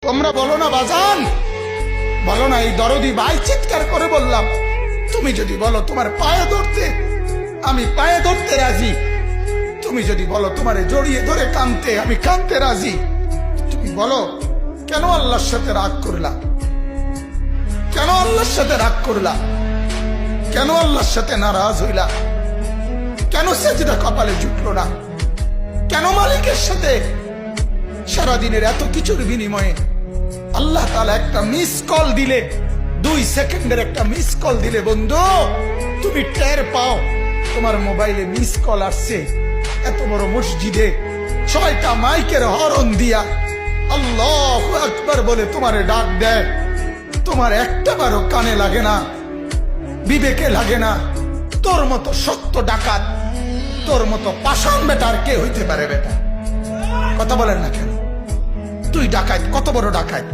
তোমরা বলো না বাজান, বলো না এই দরদি ভাই চিৎকার করে বললাম, তুমি যদি বলো তোমার পায়ে ধরতে, আমি পায়ে ধরতে রাজি। তুমি যদি বলো তোমারে জড়িয়ে ধরে কাঁদতে, আমি কাঁদতে রাজি। তুমি বলো কেন আল্লাহর সাথে রাগ করলা? কেন আল্লাহর সাথে রাগ করলা? কেন আল্লাহর সাথে নারাজ হইলা? কেন সেজদা কপালে জুটলো না? কেন মালিকের সাথে সারাদিনের এত কিছুর বিনিময়ে আল্লাহ তাআলা একটা মিস কল দিলে, 2 সেকেন্ডের একটা মিস কল দিলে বন্ধু তুমি টের পাও তোমার মোবাইলে মিস কল আসছে। এত বড় মসজিদে 6টা মাইকের হরন দিয়া আল্লাহু আকবার বলে তোমারে ডাক দেয়, তোমার একটাবারও কানে লাগে না, বিবেকে লাগে না। তোর মতো সত্য ডাকাত, তোর মতো পাষাণ বেটার কে হইতে পারে? বেটা কথা বলেন না কেন? তুই ডাকাত, কত বড় ডাকাত।